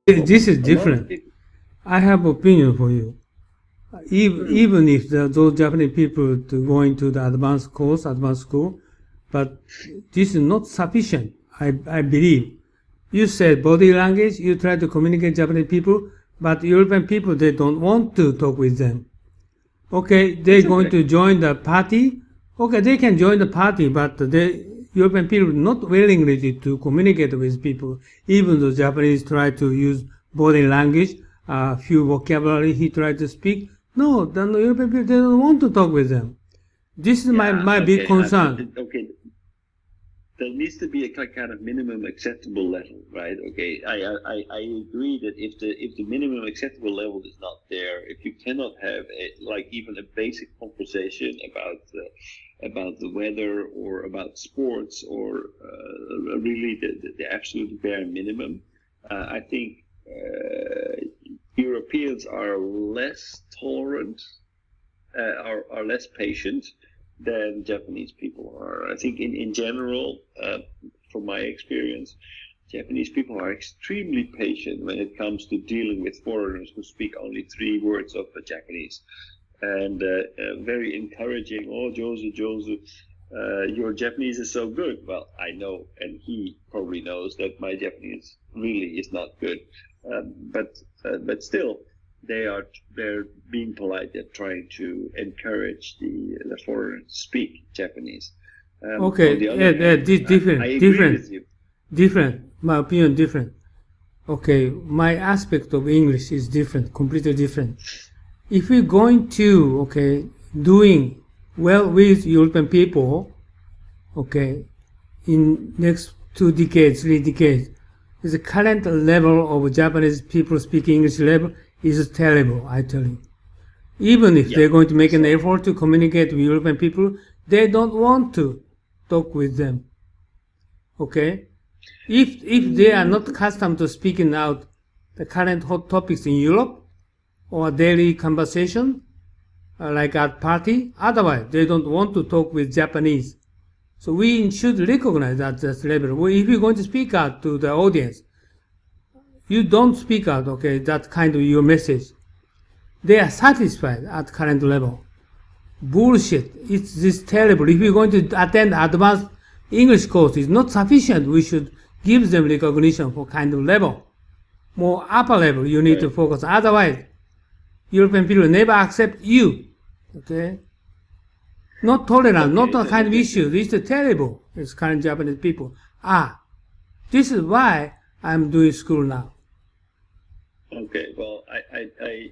This is A lot of different. people. I have opinion for you. Even if those Japanese people to going to the advanced school, but this is not sufficient. I believe. You said body language. You try to communicate Japanese people, but European people they don't want to talk with them. Okay, they're It's going okay. to join the party. Okay, they can join the party, but the European people not willingly to communicate with people. Even though Japanese try to use body language, a few vocabulary he tried to speak. No, the European people they don't want to talk with them. This is Yeah, my big okay. concern. Okay, there needs to be a kind of minimum acceptable level, right? Okay, I agree that if the minimum acceptable level is not there, if you cannot have like even a basic conversation about the weather or about sports or really the absolute bare minimum, I think Europeans are less tolerant, are less patient than Japanese people are. I think in general, from my experience, Japanese people are extremely patient when it comes to dealing with foreigners who speak only 3 words of Japanese, and very encouraging. Oh, Josu, your Japanese is so good. Well, I know, and he probably knows that my Japanese really is not good, but still they're being polite. They're trying to encourage the foreigners to speak Japanese. On Okay, the other hand, this I different, agree with you. different. My opinion different. Okay, my aspect of English is different, completely different. If we're going to, okay, doing well with European people, okay, in next 2 decades, 3 decades, the current level of Japanese people speaking English level is terrible, I tell you. Even if Yeah. they're going to make an So effort to communicate with European people, they don't want to talk with them. Okay? If they are not mm, accustomed to speaking out the current hot topics in Europe or daily conversation, like at party, otherwise they don't want to talk with Japanese. So we should recognize that level. Well, if you're going to speak out to the audience, you don't speak out, okay, that kind of your message. They are satisfied at current level. Bullshit. It's this terrible. If you're going to attend advanced English course, it's not sufficient. We should give them recognition for kind of level. More upper level you need to right. focus. Otherwise, European people never accept you. Okay? Not tolerant, not Okay. a kind of Okay. issue. This is terrible. It's current Japanese people. This is why I'm doing school now. Okay. Well, I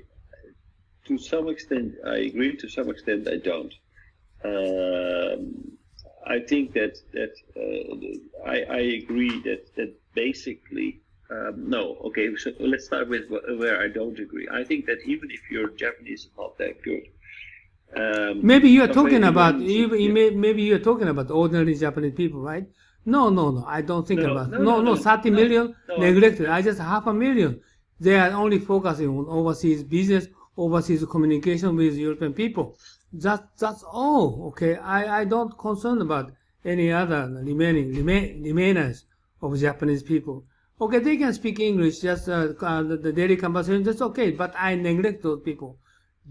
to some extent I agree. To some extent I don't. I think I agree that basically no. Okay, so let's start with where I don't agree. I think that even if your Japanese is not that good, Maybe you are but talking maybe about when you maybe you are talking about ordinary Japanese people, right? No, no, no. I don't think no about no no no, no 30 no million no neglected. I just 500,000. They are only focusing on overseas business, overseas communication with European people. That's all. Okay, I don't concern about any other remainers of Japanese people. Okay, they can speak English, just the daily conversation. That's okay, but I neglect those people.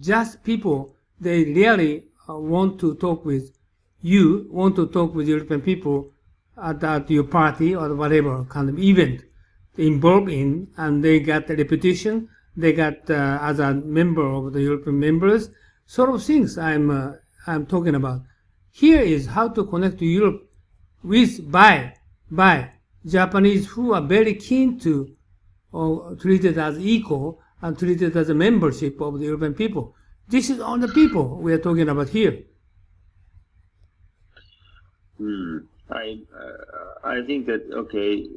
Just people they really want to talk with you, want to talk with European people at your party or whatever kind of event they involved in, and they got a reputation, they got as a member of the European members, sort of things I'm talking about. Here is how to connect to Europe with by Japanese who are very keen to treat it as equal and treat it as a membership of the European people. This is all the people we are talking about here. Hmm. I think that okay,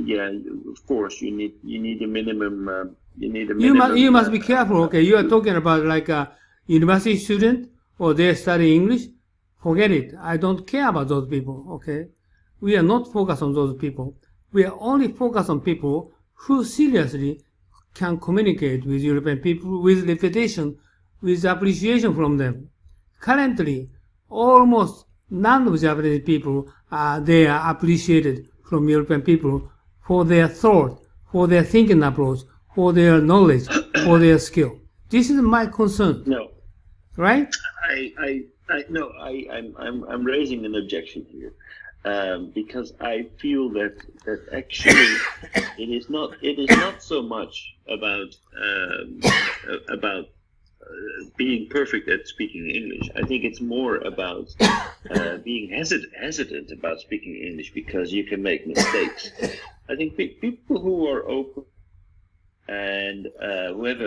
yeah, of course you need a minimum You must be careful. Okay, you are talking about like a university student or they study English. Forget it. I don't care about those people. Okay, we are not focused on those people. We are only focused on people who seriously can communicate with European people with reputation, with appreciation from them. Currently, almost none of Japanese people they are appreciated from European people for their thought, for their thinking approach, for their knowledge, for their skill. This is my concern, No, right? I'm raising an objection here, because I feel that actually it is not so much about being perfect at speaking English. I think it's more about being hesitant about speaking English because you can make mistakes. I think people who are open and who have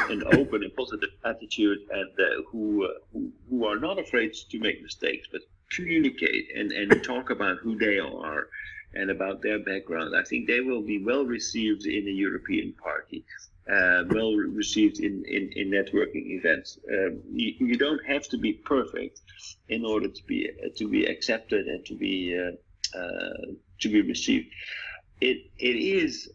an open and positive attitude, and who are not afraid to make mistakes, but communicate and talk about who they are and about their background, I think they will be well received in the European Party, well received in networking events. You don't have to be perfect in order to be accepted and to be received. It is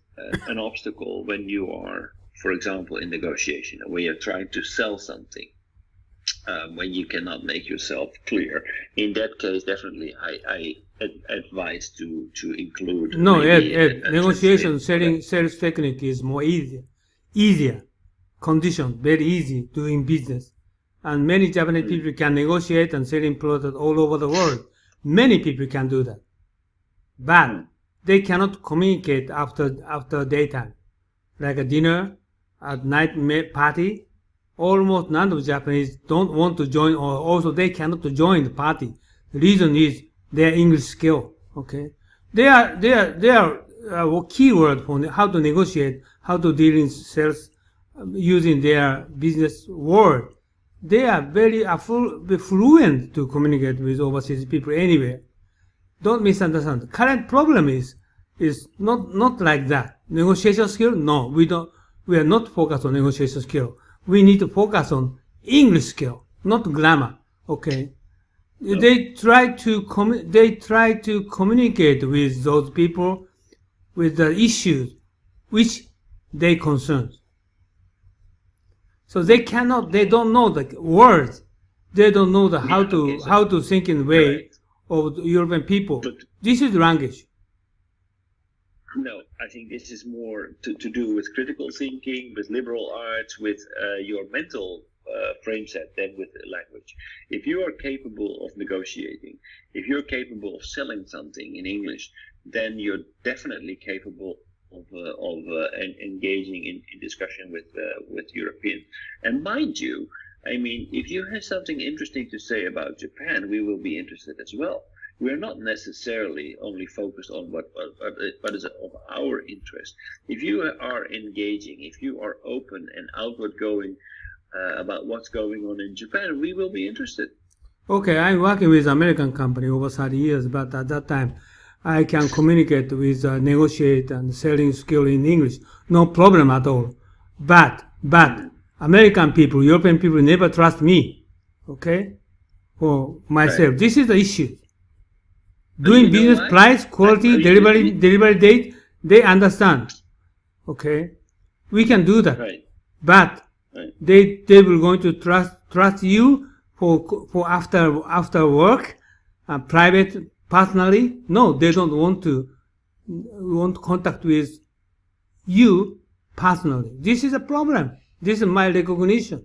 an obstacle when you are, for example, in negotiation, when you're trying to sell something, when you cannot make yourself clear. In that case, definitely, I advise to include. No, maybe Ed, a negotiation, translator. sales technique is more easier condition, very easy doing business. And many Japanese people can negotiate and selling products all over the world. Many people can do that. But they cannot communicate after daytime, like a dinner, at night party. Almost none of Japanese don't want to join, or also they cannot join the party. The reason is their English skill. Okay, they are key word for how to negotiate, how to deal in sales, using their business word. They are very fluent to communicate with overseas people anywhere. Don't misunderstand. The current problem is not like that. Negotiation skill? No, we don't. We are not focused on negotiation skill. We need to focus on English skill, not grammar. Okay. No. They try to communicate with those people with the issues which they concern. So they don't know the words. They don't know how to think in way. Right. Of the European people. But this is language. No, I think this is more to do with critical thinking, with liberal arts, with your mental frame set than with language. If you are capable of negotiating, if you're capable of selling something in English, then you're definitely capable of engaging in discussion with Europeans. And mind you, I mean, if you have something interesting to say about Japan, we will be interested as well. We're not necessarily only focused on what is of our interest. If you are engaging, if you are open and outward going about what's going on in Japan, we will be interested. Okay, I'm working with American company over 30 years, but at that time, I can communicate with, negotiate and selling skill in English. No problem at all. But American people, European people never trust me, okay, for myself. Right. This is the issue. Doing business, price, quality, delivery date, they understand, okay. We can do that, right. But right. They will going to trust you for after work, private, personally. No, they don't want contact with you personally. This is a problem. This is my recognition.